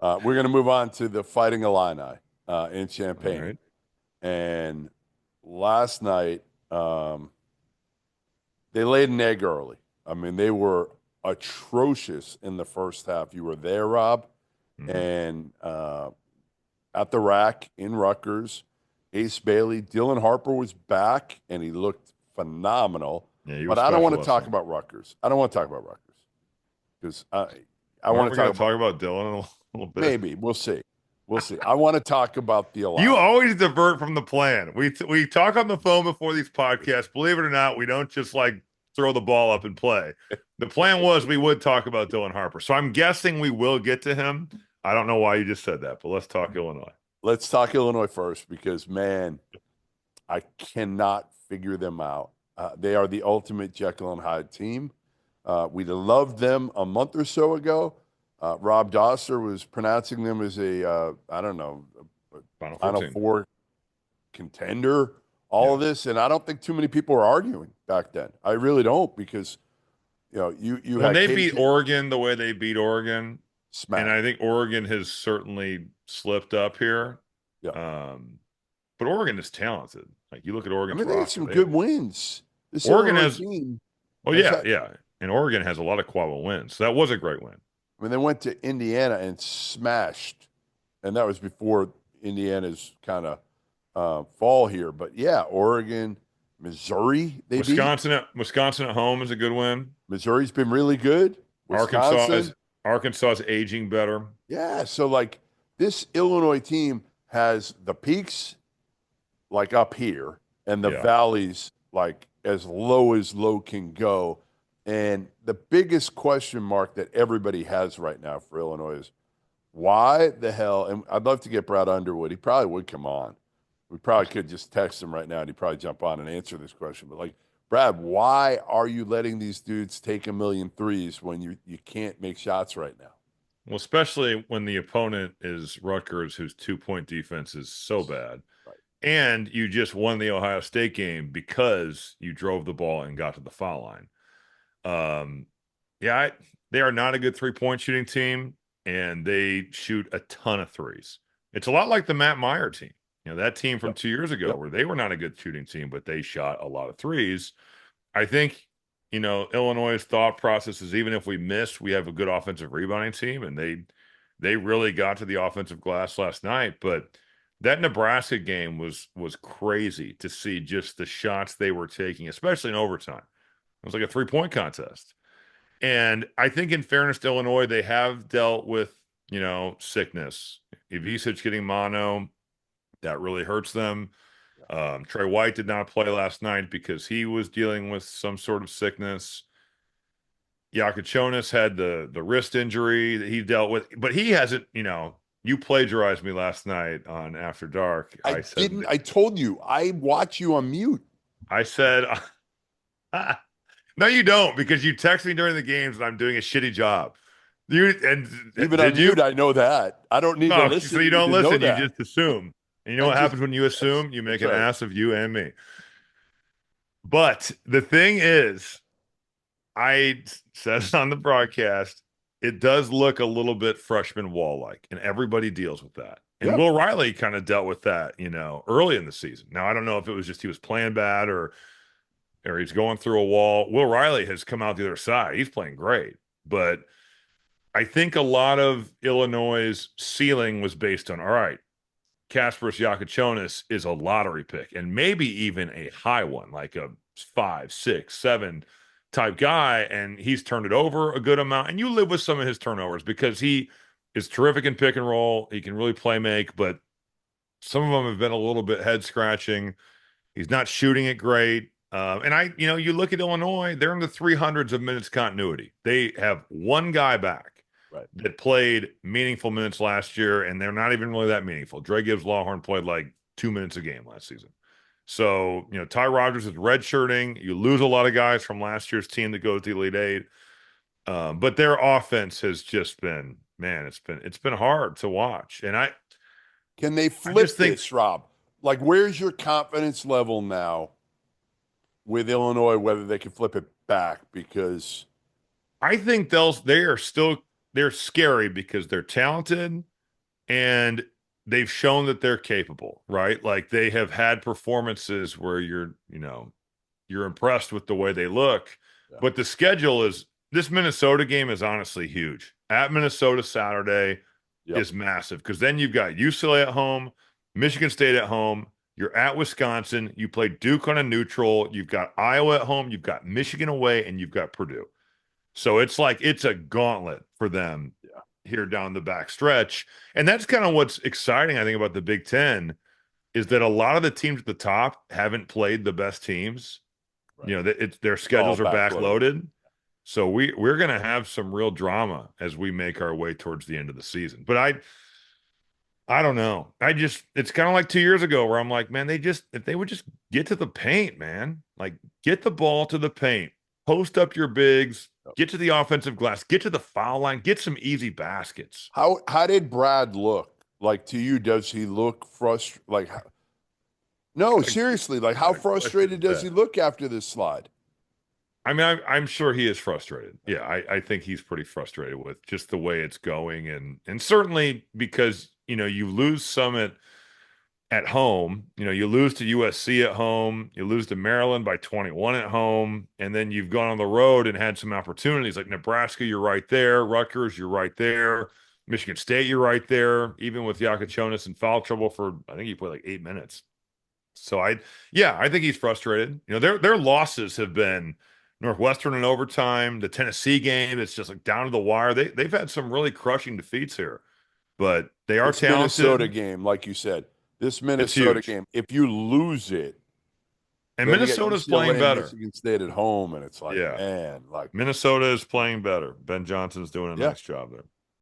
We're going to move on to the Fighting Illini in All Champaign. right. And last night, they laid an egg early. I mean, they were atrocious in the first half. You were there, Rob, Mhm. and at the rack in Rutgers, Ace Bailey, Dylan Harper was back, and he looked phenomenal. Yeah, he But was I don't want special to last talk night. about Rutgers. I don't want to talk about Rutgers because I Aren't want we to talk going to about talk about Dylan in a little bit? maybe we'll see, we'll see. I want to talk about the You Illini. always divert from the plan. We talk on the phone before these podcasts. Believe it or not, we don't just like throw the ball up and play. The plan was we would talk about Dylan Harper. So I'm guessing we will get to him. I don't know why you just said that, but let's talk Illinois. Let's talk Illinois first because man, I cannot figure them out. They are the ultimate Jekyll and Hyde team. We loved them a month or so ago. Rob Dosser was pronouncing them as I don't know, a Final Final 14. Four contender, all Yeah. of this. And I don't think too many people were arguing back then. I really don't because, you When had they beat KJ Oregon the way they beat Oregon, and smack. I think Oregon has certainly slipped up Yeah. here. Yeah. Um, but Oregon is talented. Like you look at I Oregon's mean, they had roster, some they good wins. This Oregon Illinois has team oh has yeah, had, yeah. And Oregon has a lot of quality wins. So that was a great win. I mean, they went to Indiana and smashed, and that was before Indiana's kind of fall here. But yeah, Oregon, Missouri, they beat. Wisconsin at home is a good win. Missouri's been really good. Arkansas is Wisconsin, Arkansas is aging better. yeah. So like this Illinois team has the peaks like up here and the Yeah. valleys like as low can go. And the biggest question mark that everybody has right now for Illinois is why the hell? And I'd love to get Brad Underwood. He probably would come on. We probably could just text him right now and he'd probably jump on and answer this question. But like, Brad, why are you letting these dudes take a million threes when you can't make shots right now? Well, especially when the opponent is Rutgers, whose 2-point defense is so bad. Right. And you just won the Ohio State game because you drove the ball and got to the foul line. Um, yeah, they are not a good 3-point shooting team, and they shoot a ton of threes. It's a lot like the Matt Meyer team, that team from Yep. 2 years ago, Yep. where they were not a good shooting team, but they shot a lot of threes. I think, Illinois' thought process is even if we miss, we have a good offensive rebounding team, and they really got to the offensive glass last night. But that Nebraska game was crazy to see just the shots they were taking, especially in overtime. It was like a 3-point contest. And I think, in fairness to Illinois, they have dealt with, sickness. Ivisic getting mono, that really hurts them. Yeah. Trey White did not play last night because he was dealing with some sort of sickness. Yakachonis had the wrist injury that he dealt with, but he hasn't, you plagiarized me last night on After Dark. I didn't. I told you. I watch you on mute. I said, no, you don't, because you text me during the games and I'm doing a shitty job. You and Even did on you? mute, I know that. I don't need to No, so listen you to you don't to know listen. You that. just assume. And you know I what just happens when you that's assume? You make that's an right. ass of you and me. But the thing is, I said it on the broadcast, it does look a little bit freshman wall like, and everybody deals with that. And Yep. Will Riley kind of dealt with that, early in the season. Now, I don't know if it was just he was playing bad or he's going through a wall. Will Riley has come out the other side. He's playing great. But I think a lot of Illinois' ceiling was based on, all right, Kasparas Yakachonis is a lottery pick and maybe even a high one, like a 5, 6, 7 type guy. And he's turned it over a good amount. And you live with some of his turnovers because he is terrific in pick and roll. He can really play make, but some of them have been a little bit head scratching. He's not shooting it great. You look at Illinois, they're in the 300s of minutes continuity. They have one guy back Right. that played meaningful minutes last year, and they're not even really that meaningful. Dre Gibbs Lawhorn played like 2 minutes a game last season. So, Ty Rodgers is redshirting. You lose a lot of guys from last year's team that goes to the Elite Eight. But their offense has just been, man, it's been hard to watch. And Can they I just flip think this, Rob? Like, where's your confidence level now with Illinois, whether they can flip it back? Because I think they're scary because they're talented. and they've shown that they're capable, right? Like they have had performances where you're impressed with the way they look, Yeah. but the schedule is this Minnesota game is honestly huge. At Minnesota Saturday Yep. is massive because then you've got UCLA at home, Michigan State at home, you're at Wisconsin, you play Duke on a neutral, you've got Iowa at home, you've got Michigan away, and you've got Purdue. So it's like it's a gauntlet for them Yeah. here down the back stretch. And that's kind of what's exciting, I think, about the Big Ten is that a lot of the teams at the top haven't played the best teams. Right. Their It's all schedules are backloaded. backloaded. So we're going to have some real drama as we make our way towards the end of the season. But I don't know. It's kind of like 2 years ago where I'm like, man, if they would just get to the paint, man, like get the ball to the paint, post up your bigs, Yep. get to the offensive glass, get to the foul line, get some easy baskets. How did Brad look? Like to you, does he look frustrated? Like, no, seriously, like how frustrated does he look after this slide? I mean, I'm sure he is frustrated. Yeah, I think he's pretty frustrated with just the way it's going, and certainly because you lose some at home. You lose to USC at home, you lose to Maryland by 21 at home, and then you've gone on the road and had some opportunities like Nebraska. You're right there. Rutgers, you're right there. Michigan State, you're right there. Even with Yakachonis in foul trouble for I think he played like 8 minutes. So I think he's frustrated. Their losses have been Northwestern in overtime, the Tennessee game. It's just like down to the wire. They've had some really crushing defeats here, but they are This talented. Minnesota game, like you said, this Minnesota game, if you lose it, and then you get Minnesota's UCLA playing and better. Michigan State at home, and it's like, Yeah. man, like Minnesota is playing better. Ben Johnson's doing a nice job there.